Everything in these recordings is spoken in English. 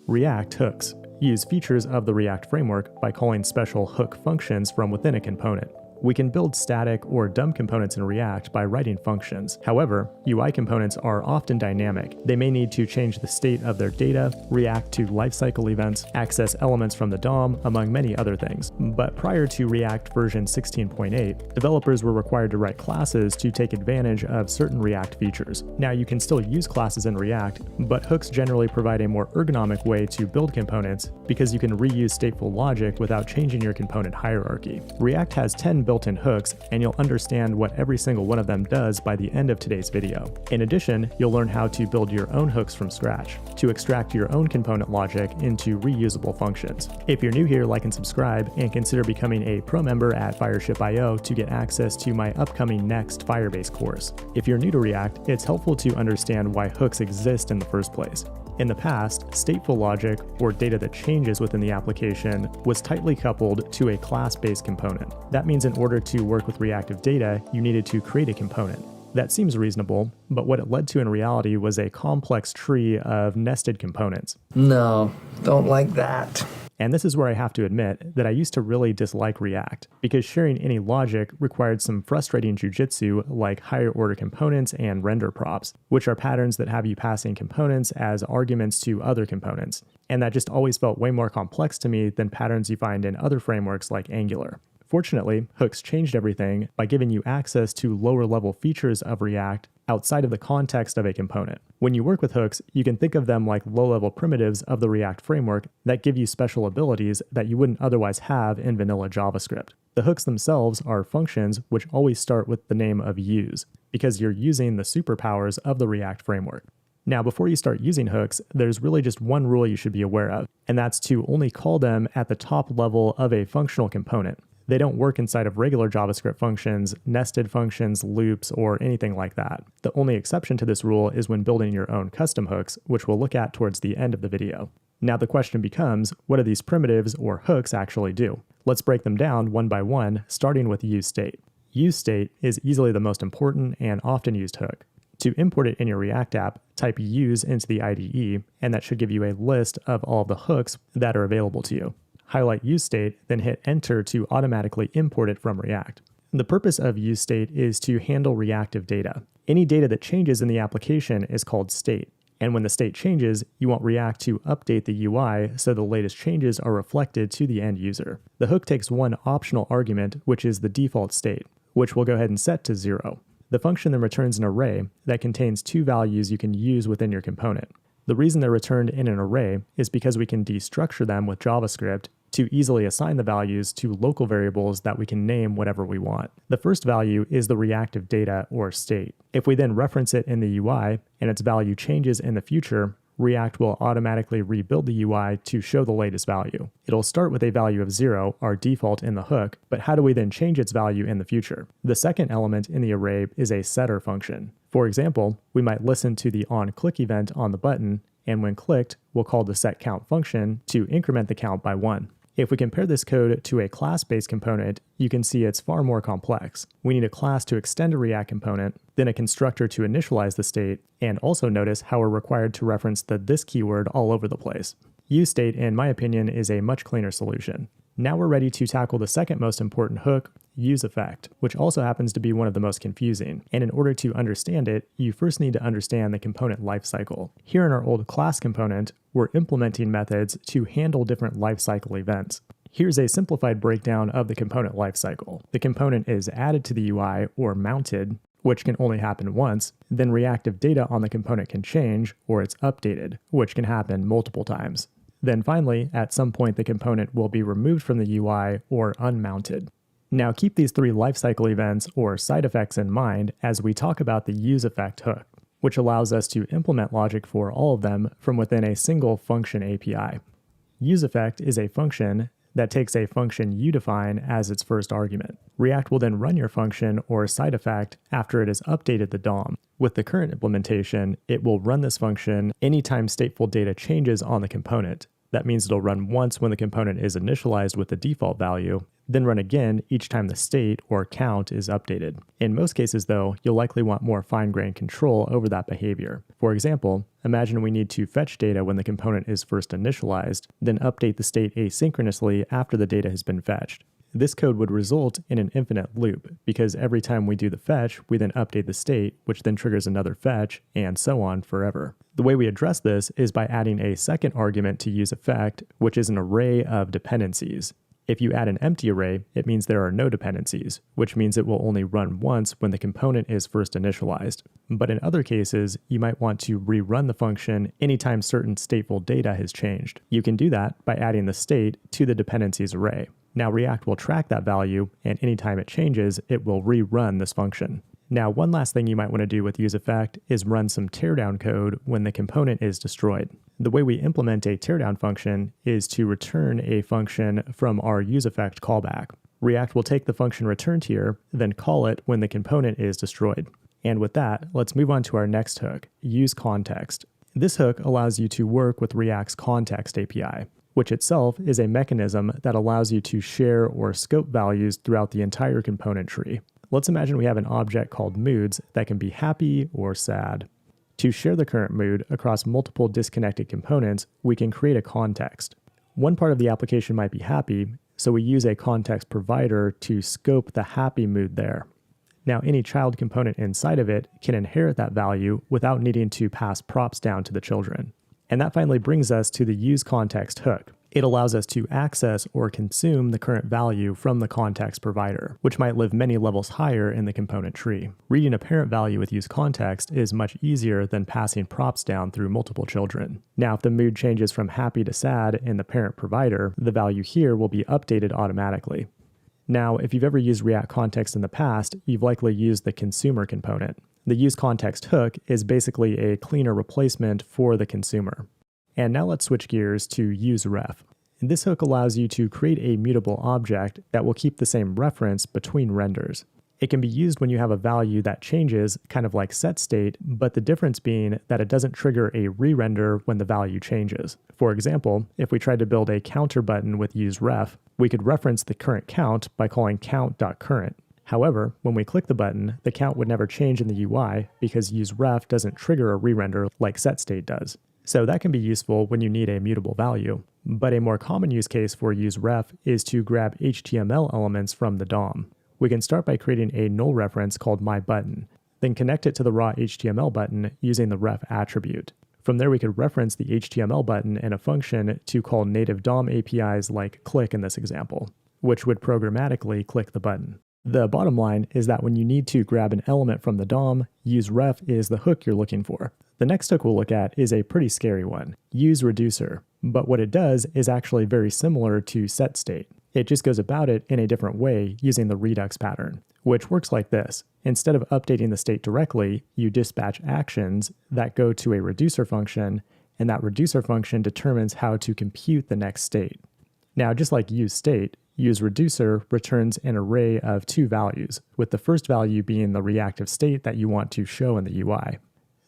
React hooks use features of the React framework by calling special hook functions from within a component. We can build static or dumb components in React by writing functions. However, UI components are often dynamic. They may need to change the state of their data, react to lifecycle events, access elements from the DOM, among many other things. But prior to React version 16.8, developers were required to write classes to take advantage of certain React features. Now you can still use classes in React, but hooks generally provide a more ergonomic way to build components because you can reuse stateful logic without changing your component hierarchy. React has 10 built-in hooks, and you'll understand what every single one of them does by the end of today's video. In addition, you'll learn how to build your own hooks from scratch, to extract your own component logic into reusable functions. If you're new here, like and subscribe, and consider becoming a pro member at Fireship.io to get access to my upcoming next Firebase course. If you're new to React, it's helpful to understand why hooks exist in the first place. In the past, stateful logic, or data that changes within the application, was tightly coupled to a class-based component. That means in order to work with reactive data, you needed to create a component. That seems reasonable, but what it led to in reality was a complex tree of nested components. No, don't like that. And this is where I have to admit that I used to really dislike React, because sharing any logic required some frustrating jujitsu like higher order components and render props, which are patterns that have you passing components as arguments to other components. And that just always felt way more complex to me than patterns you find in other frameworks like Angular. Fortunately, hooks changed everything by giving you access to lower level features of React outside of the context of a component. When you work with hooks, you can think of them like low-level primitives of the React framework that give you special abilities that you wouldn't otherwise have in vanilla JavaScript. The hooks themselves are functions which always start with the name of use, because you're using the superpowers of the React framework. Now, before you start using hooks, there's really just one rule you should be aware of, and that's to only call them at the top level of a functional component. They don't work inside of regular JavaScript functions, nested functions, loops, or anything like that. The only exception to this rule is when building your own custom hooks, which we'll look at towards the end of the video. Now the question becomes, what do these primitives or hooks actually do? Let's break them down one by one, starting with useState. UseState is easily the most important and often used hook. To import it in your React app, type use into the IDE, and that should give you a list of all of the hooks that are available to you. Highlight useState, then hit enter to automatically import it from React. The purpose of useState is to handle reactive data. Any data that changes in the application is called state, and when the state changes, you want React to update the UI so the latest changes are reflected to the end user. The hook takes one optional argument, which is the default state, which we'll go ahead and set to 0. The function then returns an array that contains two values you can use within your component. The reason they're returned in an array is because we can destructure them with JavaScript to easily assign the values to local variables that we can name whatever we want. The first value is the reactive data or state. If we then reference it in the UI and its value changes in the future, React will automatically rebuild the UI to show the latest value. It'll start with a value of 0, our default in the hook, but how do we then change its value in the future? The second element in the array is a setter function. For example, we might listen to the onClick event on the button, and when clicked, we'll call the setCount function to increment the count by 1. If we compare this code to a class-based component, you can see it's far more complex. We need a class to extend a React component, then a constructor to initialize the state, and also notice how we're required to reference the this keyword all over the place. useState, in my opinion, is a much cleaner solution. Now we're ready to tackle the second most important hook, useEffect, which also happens to be one of the most confusing. And in order to understand it, you first need to understand the component lifecycle. Here in our old class component, we're implementing methods to handle different lifecycle events. Here's a simplified breakdown of the component lifecycle. The component is added to the UI or mounted, which can only happen once. Then reactive data on the component can change, or it's updated, which can happen multiple times. Then finally, at some point the component will be removed from the UI or unmounted. Now keep these three lifecycle events or side effects in mind as we talk about the useEffect hook, which allows us to implement logic for all of them from within a single function API. useEffect is a function that takes a function you define as its first argument. React will then run your function or side effect after it has updated the DOM. With the current implementation, it will run this function anytime stateful data changes on the component, That means it'll run once when the component is initialized with the default value, then run again each time the state or count is updated. In most cases, though, you'll likely want more fine-grained control over that behavior. For example, imagine we need to fetch data when the component is first initialized, then update the state asynchronously after the data has been fetched. This code would result in an infinite loop, because every time we do the fetch, we then update the state, which then triggers another fetch, and so on forever. The way we address this is by adding a second argument to useEffect, which is an array of dependencies. If you add an empty array, it means there are no dependencies, which means it will only run once when the component is first initialized. But in other cases, you might want to rerun the function anytime certain stateful data has changed. You can do that by adding the state to the dependencies array. Now React will track that value, and anytime it changes, it will rerun this function. Now, one last thing you might want to do with useEffect is run some teardown code when the component is destroyed. The way we implement a teardown function is to return a function from our useEffect callback. React will take the function returned here, then call it when the component is destroyed. And with that, let's move on to our next hook, useContext. This hook allows you to work with React's Context API, which itself is a mechanism that allows you to share or scope values throughout the entire component tree. Let's imagine we have an object called moods that can be happy or sad. To share the current mood across multiple disconnected components, we can create a context. One part of the application might be happy, so we use a context provider to scope the happy mood there. Now, any child component inside of it can inherit that value without needing to pass props down to the children. And that finally brings us to the useContext hook. It allows us to access or consume the current value from the context provider, which might live many levels higher in the component tree. Reading a parent value with useContext is much easier than passing props down through multiple children. Now, if the mood changes from happy to sad in the parent provider, the value here will be updated automatically. Now, if you've ever used React Context in the past, you've likely used the consumer component. The useContext hook is basically a cleaner replacement for the consumer. And now let's switch gears to useRef. This hook allows you to create a mutable object that will keep the same reference between renders. It can be used when you have a value that changes, kind of like setState, but the difference being that it doesn't trigger a re-render when the value changes. For example, if we tried to build a counter button with useRef, we could reference the current count by calling count.current. However, when we click the button, the count would never change in the UI because useRef doesn't trigger a re-render like setState does. So that can be useful when you need a mutable value. But a more common use case for useRef is to grab HTML elements from the DOM. We can start by creating a null reference called myButton, then connect it to the raw HTML button using the ref attribute. From there, we could reference the HTML button in a function to call native DOM APIs like click in this example, which would programmatically click the button. The bottom line is that when you need to grab an element from the DOM, useRef is the hook you're looking for. The next hook we'll look at is a pretty scary one, useReducer. But what it does is actually very similar to setState. It just goes about it in a different way using the Redux pattern, which works like this. Instead of updating the state directly, you dispatch actions that go to a reducer function, and that reducer function determines how to compute the next state. Now, just like useState, useReducer returns an array of two values, with the first value being the reactive state that you want to show in the UI.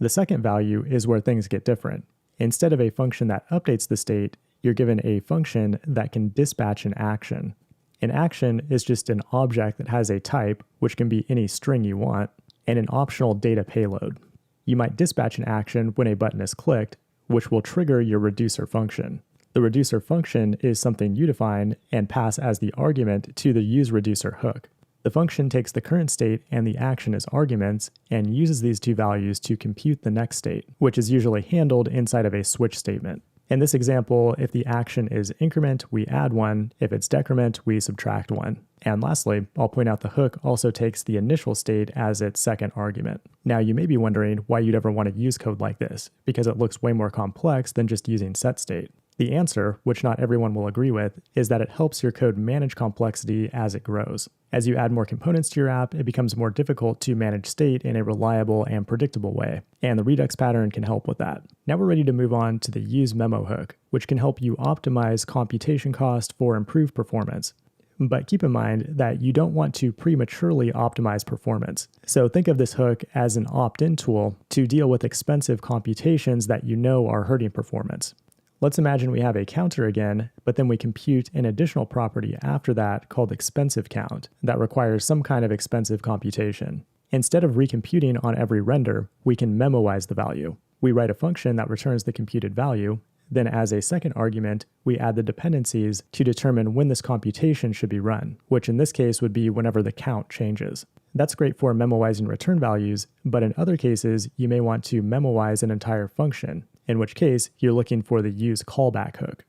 The second value is where things get different. Instead of a function that updates the state, you're given a function that can dispatch an action. An action is just an object that has a type, which can be any string you want, and an optional data payload. You might dispatch an action when a button is clicked, which will trigger your reducer function. The reducer function is something you define and pass as the argument to the useReducer hook. The function takes the current state and the action as arguments and uses these two values to compute the next state, which is usually handled inside of a switch statement. In this example, if the action is increment, we add 1. If it's decrement, we subtract 1. And lastly, I'll point out the hook also takes the initial state as its second argument. Now, you may be wondering why you'd ever want to use code like this, because it looks way more complex than just using setState. The answer, which not everyone will agree with, is that it helps your code manage complexity as it grows. As you add more components to your app, it becomes more difficult to manage state in a reliable and predictable way, and the Redux pattern can help with that. Now we're ready to move on to the useMemo hook, which can help you optimize computation cost for improved performance. But keep in mind that you don't want to prematurely optimize performance. So think of this hook as an opt-in tool to deal with expensive computations that you know are hurting performance. Let's imagine we have a counter again, but then we compute an additional property after that called expensive count that requires some kind of expensive computation. Instead of recomputing on every render, we can memoize the value. We write a function that returns the computed value. Then as a second argument, we add the dependencies to determine when this computation should be run, which in this case would be whenever the count changes. That's great for memoizing return values, but in other cases, you may want to memoize an entire function, in which case you're looking for the use callback hook.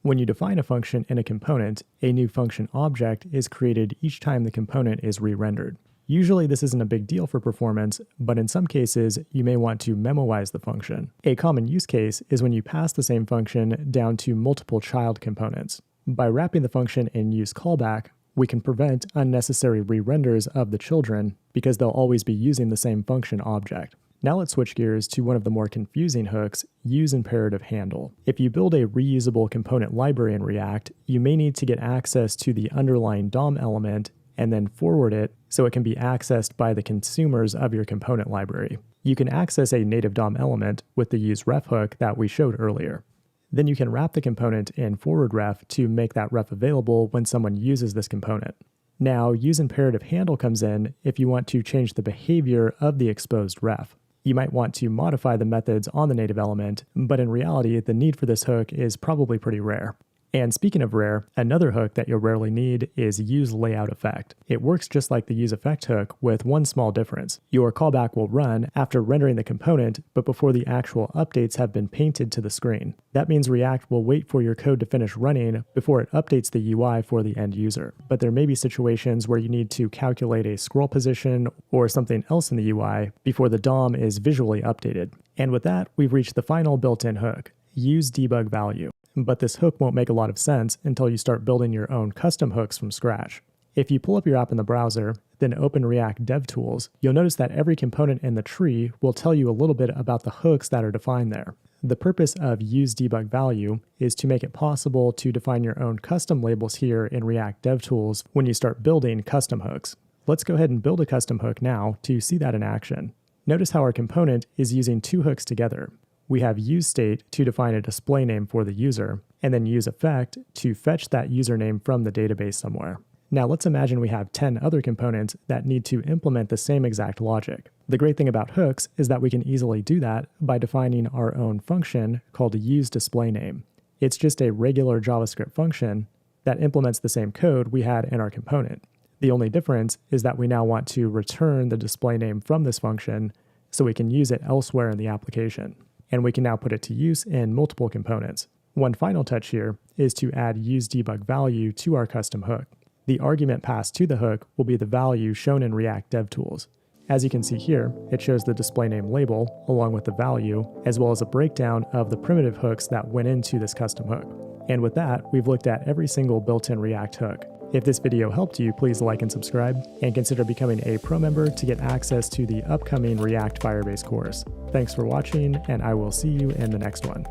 When you define a function in a component, a new function object is created each time the component is re-rendered. Usually this isn't a big deal for performance, but in some cases, you may want to memoize the function. A common use case is when you pass the same function down to multiple child components. By wrapping the function in use callback, we can prevent unnecessary re-renders of the children because they'll always be using the same function object. Now let's switch gears to one of the more confusing hooks, use imperative handle. If you build a reusable component library in React, you may need to get access to the underlying DOM element and then forward it so it can be accessed by the consumers of your component library. You can access a native DOM element with the useRef hook that we showed earlier. Then you can wrap the component in forward ref to make that ref available when someone uses this component. Now, use imperative handle comes in if you want to change the behavior of the exposed ref. You might want to modify the methods on the native element, but in reality, the need for this hook is probably pretty rare. And speaking of rare, another hook that you'll rarely need is use layout effect. It works just like the use effect hook with one small difference. Your callback will run after rendering the component, but before the actual updates have been painted to the screen. That means React will wait for your code to finish running before it updates the UI for the end user. But there may be situations where you need to calculate a scroll position or something else in the UI before the DOM is visually updated. And with that, we've reached the final built-in hook, use debug value. But this hook won't make a lot of sense until you start building your own custom hooks from scratch. If you pull up your app in the browser, then open React DevTools, you'll notice that every component in the tree will tell you a little bit about the hooks that are defined there. The purpose of use debug value is to make it possible to define your own custom labels here in React DevTools when you start building custom hooks. Let's go ahead and build a custom hook now to see that in action. Notice how our component is using two hooks together. We have useState to define a display name for the user, and then useEffect to fetch that username from the database somewhere. Now let's imagine we have 10 other components that need to implement the same exact logic. The great thing about hooks is that we can easily do that by defining our own function called useDisplayName. It's just a regular JavaScript function that implements the same code we had in our component. The only difference is that we now want to return the display name from this function so we can use it elsewhere in the application. And we can now put it to use in multiple components. One final touch here is to add useDebugValue to our custom hook. The argument passed to the hook will be the value shown in React DevTools. As you can see here, it shows the display name label along with the value, as well as a breakdown of the primitive hooks that went into this custom hook. And with that, we've looked at every single built-in React hook. If this video helped you, please like and subscribe, and consider becoming a pro member to get access to the upcoming React Firebase course. Thanks for watching, and I will see you in the next one.